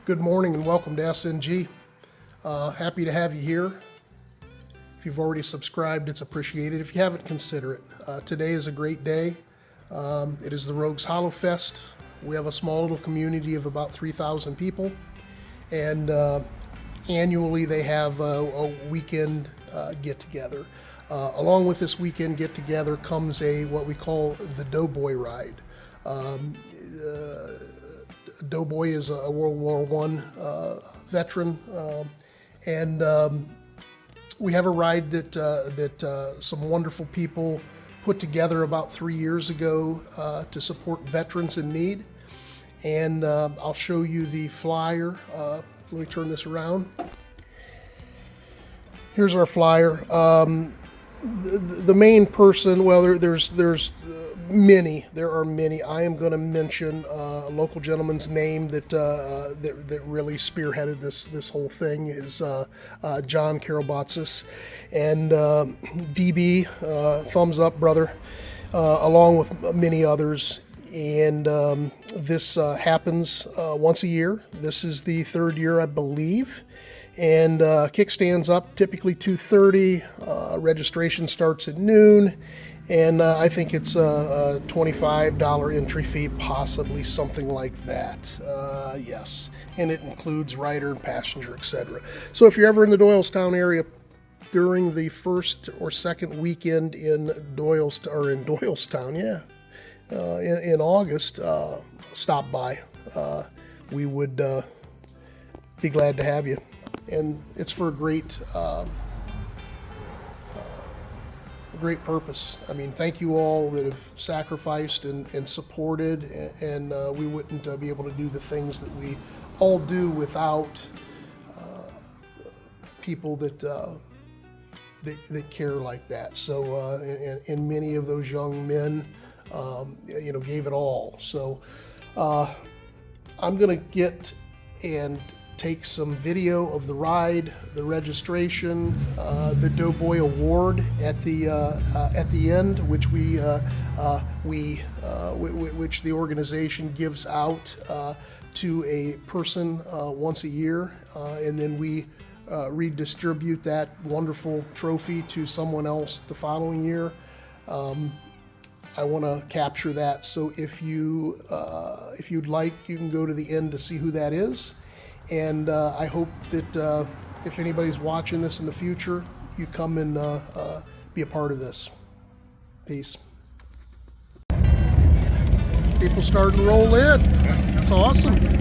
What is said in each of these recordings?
Good morning and welcome to SNG. Happy to have you here. If you've already subscribed, it's appreciated. If you haven't, consider it. Today is a great day. It is the Rogues Hollow Fest. We have a small little community of about 3,000 people, and annually they have a weekend get-together. Along with this weekend get-together comes what we call the Doughboy ride. Doughboy is a World War I veteran, and we have a ride that some wonderful people put together about 3 years ago to support veterans in need. And I'll show you the flyer. Let me turn this around. Here's our flyer. The main person, well, there's many. There are many. I am going to mention a local gentleman's name that really spearheaded this whole thing is John Karabatsis, and DB, thumbs up, brother, along with many others. And this happens once a year. This is the third year, I believe. And kickstand's up typically 2:30. Registration starts at noon. And I think it's a $25 entry fee, possibly something like that. Yes, and it includes rider and passenger, etc. So if you're ever in the Doylestown area during the first or second weekend in Doylestown, in August, stop by. We would be glad to have you, and it's for a great purpose. I mean, thank you all that have sacrificed and supported, and we wouldn't be able to do the things that we all do without people that care like that. So, and many of those young men, gave it all. So, I'm gonna get and take some video of the ride, the registration, the Doughboy Award at the end, which which the organization gives out to a person once a year, and then we redistribute that wonderful trophy to someone else the following year. I want to capture that, so if you'd like, you can go to the end to see who that is. And I hope that if anybody's watching this in the future, you come and be a part of this. Peace. People starting to roll in. It's awesome.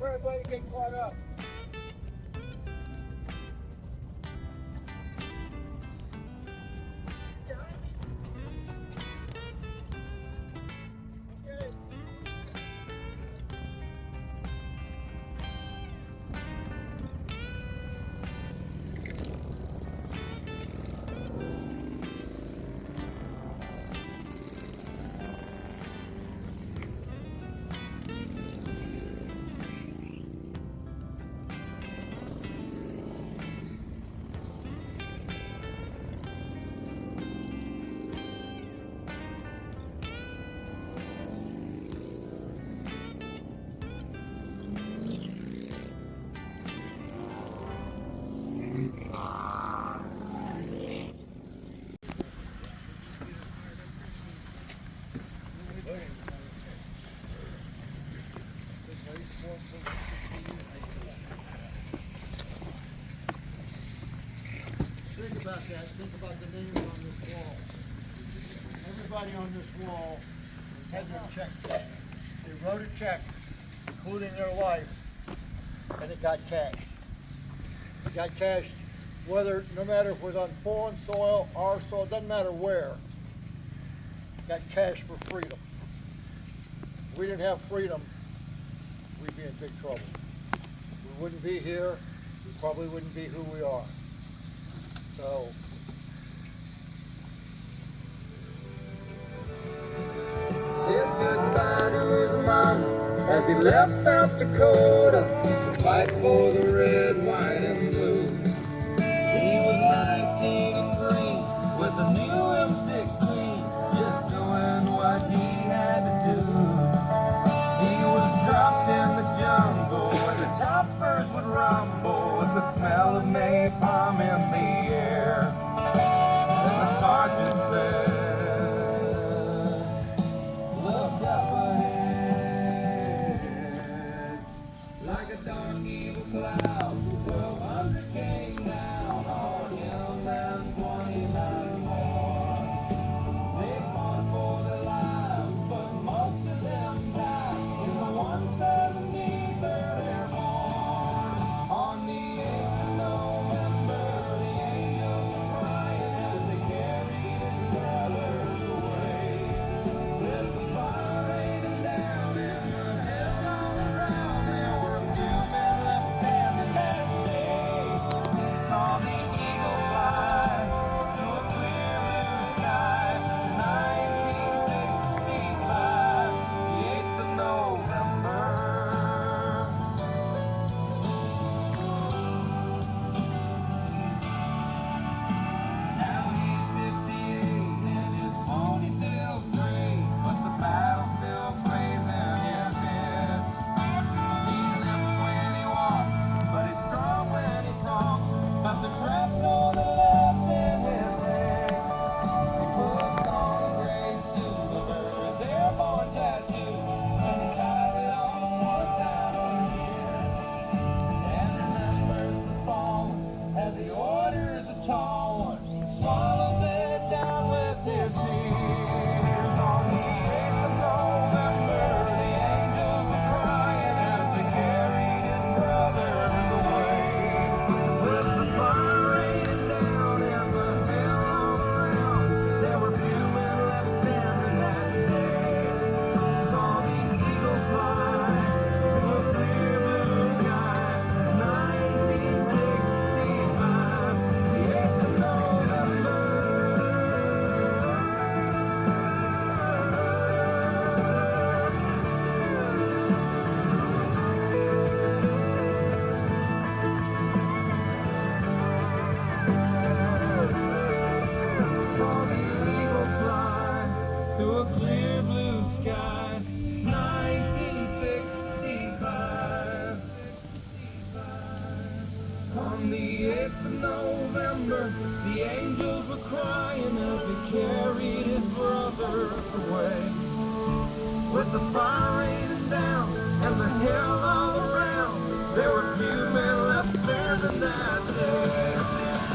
for everybody to get caught up. Think about that. Think about the names on this wall. Everybody on this wall had their check. They wrote a check, including their life, and it got cashed. It got cashed, whether, no matter if it was on foreign soil, our soil, it doesn't matter where. It got cashed for freedom. If we didn't have freedom, we'd be in big trouble. We wouldn't be here. We probably wouldn't be who we are. So, said goodbye to his mom as he left South Dakota to fight for the red, white, and blue. He was 19 and green with a new M16, just doing what he had to do. He was dropped in the jungle where the choppers would rumble with the smell of napalm in the air. And the sergeant said, look up ahead. Like a dark evil cloud, 1,200 came down on him and 29 more. They fought for their lives, but most of them died in the 173rd Airborne. On the 8th of November, the angels were crying as they carried his brothers away. With the fire raining down and the hell all around, there were a few men left standing that day. Saw the eagle fly through a clear blue sky, 1965, the 8th of November. Now he's 58 and his ponytail's gray, but the battle still plays in his head. He limps when he walks, but he's strong when he talks. But the shrapnel that left in his head, he puts on a gray suit over his airborne tattoo, and he ties it on one time again. And remembers the fallen as he orders a tall one, swallows it down with his tears. On the 8th of November, the angels were crying as they carried his brothers away. With the fire raining down and the hell all around, there were few men left standing that day. Saw the eagle fly through a clear blue sky, 1965, the 8th of November. Saw the eagle fly through a clear blue sky, 1965. On the 8th of November, the angels were crying as they carried his brothers away. With the fire raining down and the hell all around, there were few men left standing that day.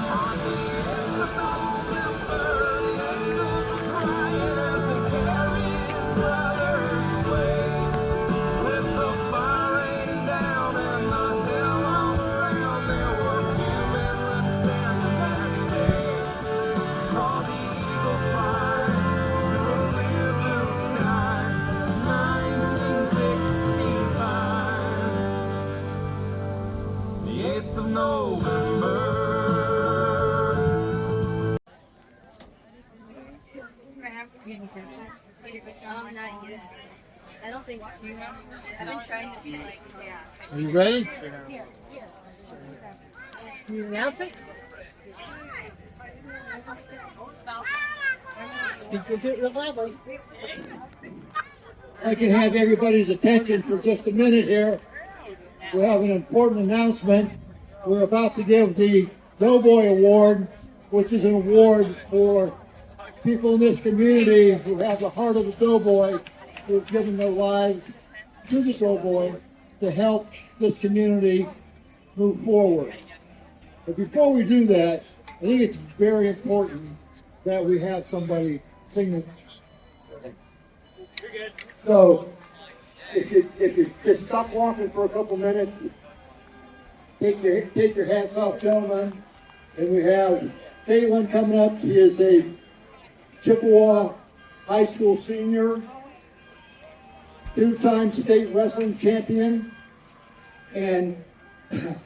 On the 8th of November, the angels were crying as they carried his brothers away. With the fire raining down Not yet. I don't think I've been trying to be like, yeah. Are you ready? You announce it? Speak into it real loudly. I can have everybody's attention for just a minute here. We have an important announcement. We're about to give the Doughboy Award, which is an award for people in this community who have the heart of the Doughboy, who have given their lives to the Doughboy to help this community move forward. But before we do that, I think it's very important that we have somebody sing. So, if you just stop walking for a couple minutes, take your hats off, gentlemen. And we have Caitlin coming up. She is a Chippewa High School senior, two-time state wrestling champion, and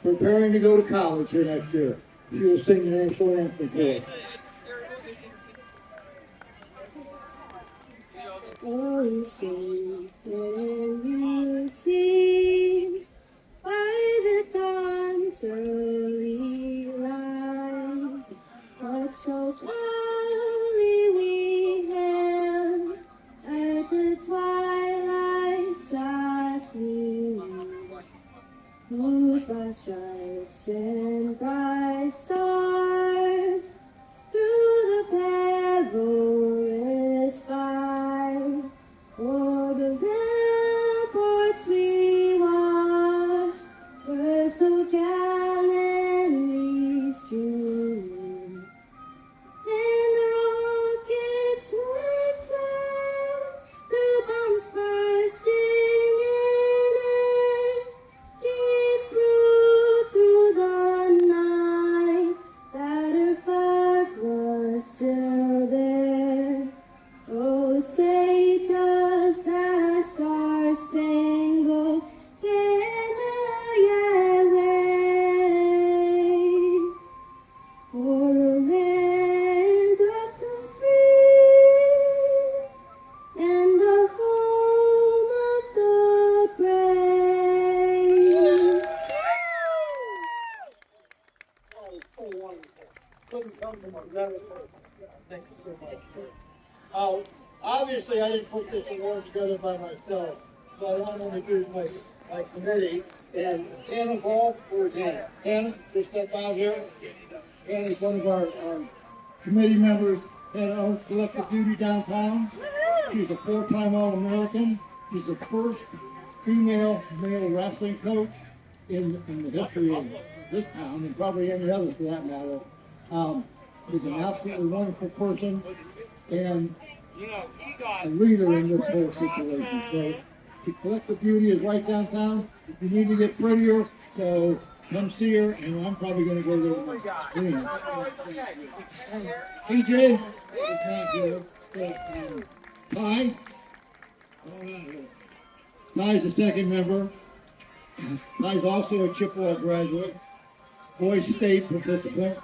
preparing to go to college here next year. She will sing the national anthem for us. Oh, you sing, and you sing by the dawn's early light. But so proudly we hailed at the twilight's last gleam, whose by stripes and bright stars through the perilous fight, o'er the ramparts we watched, were so gallantly strewn. And the rockets went down, the bombs bursting in air, deep through the night, that her flag was still there. Oh, say does that star-spangled banner yet wave for the land of the free and the home of the brave? Couldn't come from a better place. Thank you so much. Obviously, I didn't put this award together by myself, so I want to introduce my committee. And Hannah Hall, where's Hannah? Hannah, just step out here. Hannah's one of our committee members. Hannah owns Collective Beauty downtown. She's a four-time All-American. She's the first female male wrestling coach in the history of this town, and probably any other for that matter. She's an absolutely wonderful person and a leader in this whole situation. So, the Collective Beauty is right downtown. If you need to get prettier, so come see her, and I'm probably going to go there. CJ is not here. So, Ty. Ty's the second member. Ty's also a Chippewa graduate, Boys State participant,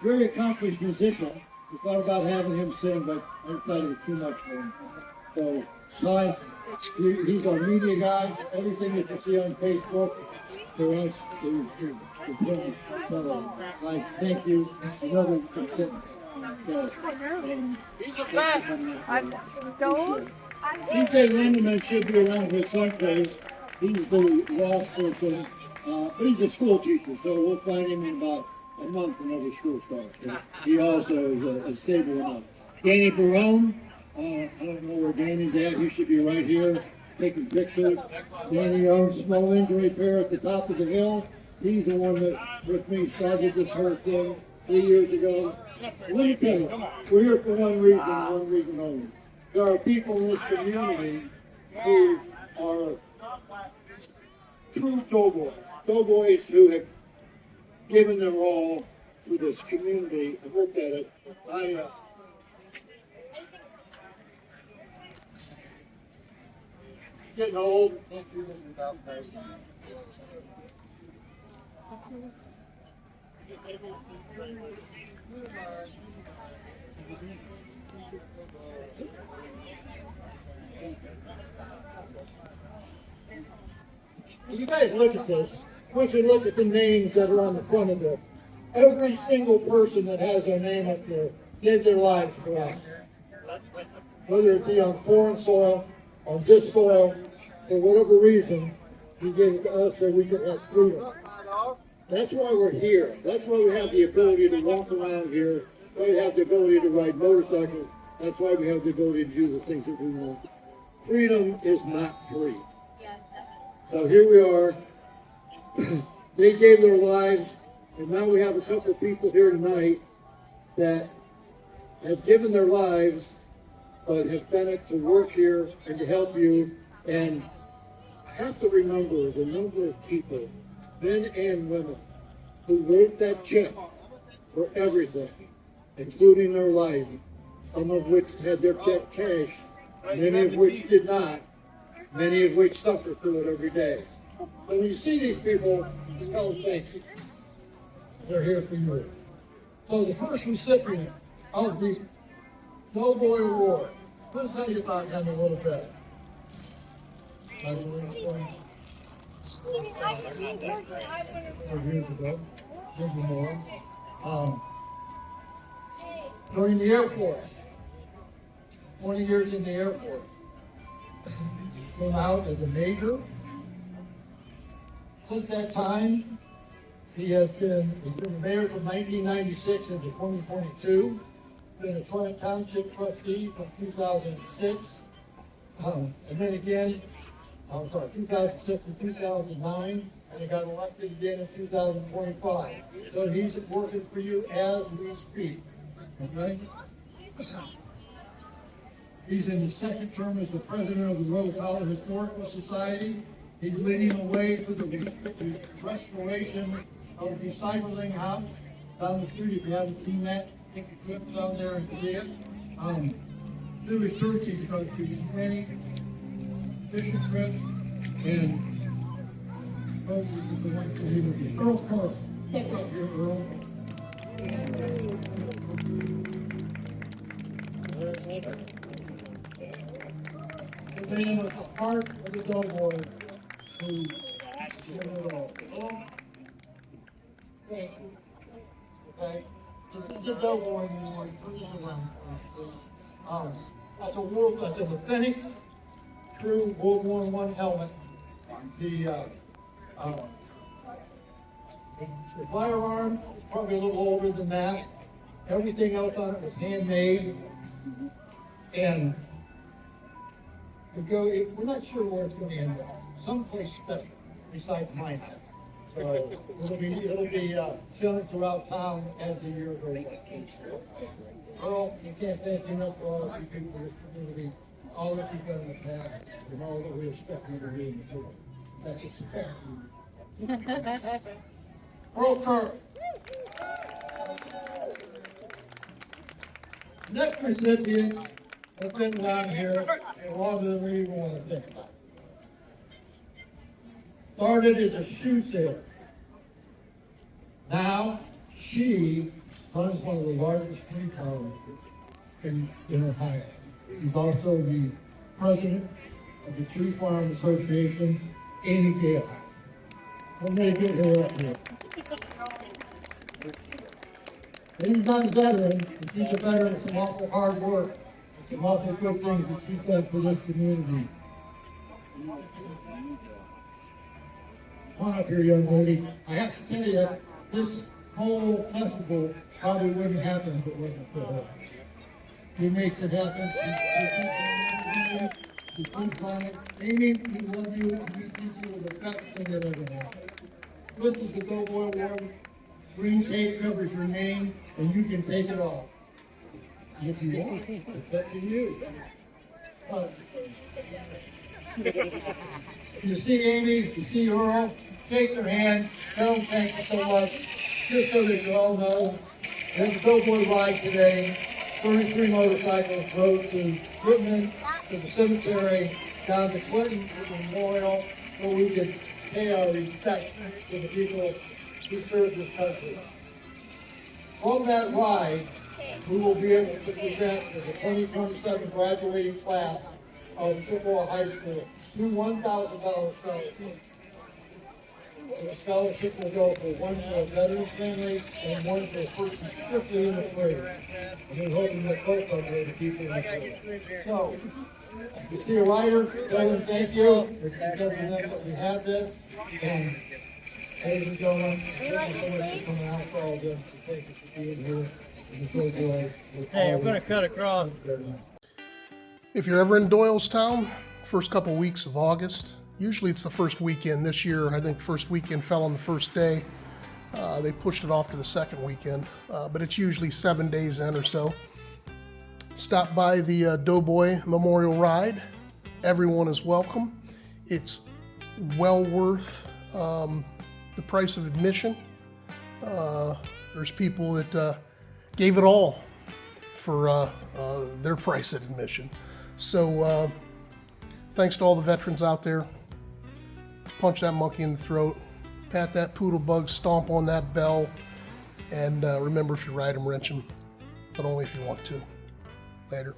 very accomplished musician. We thought about having him sing, but I decided it was too much for him. So, Ty, he's our media guy. Everything that you see on Facebook for us is him. So, I thank you. Another TJ Lindeman should be around for someplace. He's the lost person, but he's a school teacher, so we'll find him in about a month whenever school starts. So he also is stable enough. Danny Barone, I don't know where Danny's at. He should be right here taking pictures. Danny owns Small Engine Repair at the top of the hill. He's the one that, with me, started this whole thing 3 years ago. And let me tell you, we're here for one reason only. There are people in this community who are true doughboys who have given their all to this community. I looked at it. Getting old. Can't do this without those. you guys look at this. I want you to look at the names that are on the front of this. Every single person that has their name up there gave their lives for us. Whether it be on foreign soil, on this soil, for whatever reason, he gave it to us so we could have freedom. That's why we're here. That's why we have the ability to walk around here. That's why we have the ability to ride motorcycles. That's why we have the ability to do the things that we want. Freedom is not free. Yeah, definitely. So here we are. They gave their lives, and now we have a couple of people here tonight that have given their lives, but have done it to work here and to help you. And I have to remember the number of people, men and women, who wrote that check for everything, including their life, some of which had their check cashed, many of which did not, many of which suffer through it every day. So when you see these people, you tell them thank you. They're here for you. So the first recipient of the Doughboy Award, I'm going to tell you about him a little bit. 4 years ago, maybe more. During the Air Force, 20 years in the Air Force. Came out as a major. Since that time, he's been mayor from 1996 into 2022. Been a Torrance Township trustee from 2006. And then again, 2006 to 2009, and he got elected again in 2025. So he's working for you as we speak. Okay? He's in his second term as the president of the Rose Hollow Historical Society. He's leading the way for the restoration of the Cyberling House down the street. If you haven't seen that, take a trip down there and see it. Through his church, he's going to many mission trips, and folks, this is the one for him to be. Earl Carter, step up here, Earl. The man with the heart of the Doughboy, who did it all. Thank you. Okay, this is the Doughboy Award. Put this around. That's a authentic, true World War I helmet. The firearm is probably a little older than that. Everything else on it was handmade. And we're not sure where it's going to end up. Someplace special besides my house. So it'll be shown throughout town as the year goes on. Earl, we can't thank you enough for all that you do for this community, all that you've done in the past, and all that we expect you to do in the future. That's expect you. Earl Carter. Next recipient has been down here longer than we even want to think about. Started as a shoe sailor. Now she runs one of the largest tree farms in Ohio. She's also the president of the Tree Farm Association, Amy Gale. I'm going to get her up here. Amy's not a veteran, but she's a veteran of some awful hard work and some awful good things that she's done for this community. Come on up here, young lady. I have to tell you, this whole festival probably wouldn't happen if it wasn't for her. She makes it happen. She keeps on it. Amy, we love you, and we think you are the best thing that ever happened. This is the Doughboy Award. Green tape covers your name, and you can take it off. If you want, it's up to you. You see Amy, you see Earl, shake their hand, tell them thank you so much, just so that you all know. We had the Doughboy ride today, 33 motorcycles rode to Whitman, to the cemetery, down to Clinton, to the memorial, where we could pay our respects to the people who served this country. On that ride, we will be able to present the 2027 graduating class of Chippewa High School two $1,000 scholarships. The scholarship will go for one for a veteran family and one for a person strictly in the trade. And we're hoping that both of them will keep in the trade. So, if you see a rider, tell them thank you. It's because of them that we have this. And ladies and gentlemen, thank you so much for coming out for all of them. Thank you for being here. And the Doughboy. Hey, I'm gonna cut across. If you're ever in Doylestown, first couple weeks of August, usually it's the first weekend. This year, I think first weekend fell on the first day. They pushed it off to the second weekend, but it's usually 7 days in or so. Stop by the Doughboy Memorial Ride. Everyone is welcome. It's well worth the price of admission. There's people that gave it all for their price of admission. So thanks to all the veterans out there. Punch that monkey in the throat, pat that poodle bug, stomp on that bell, and remember, if you ride them, wrench them, but only if you want to. Later.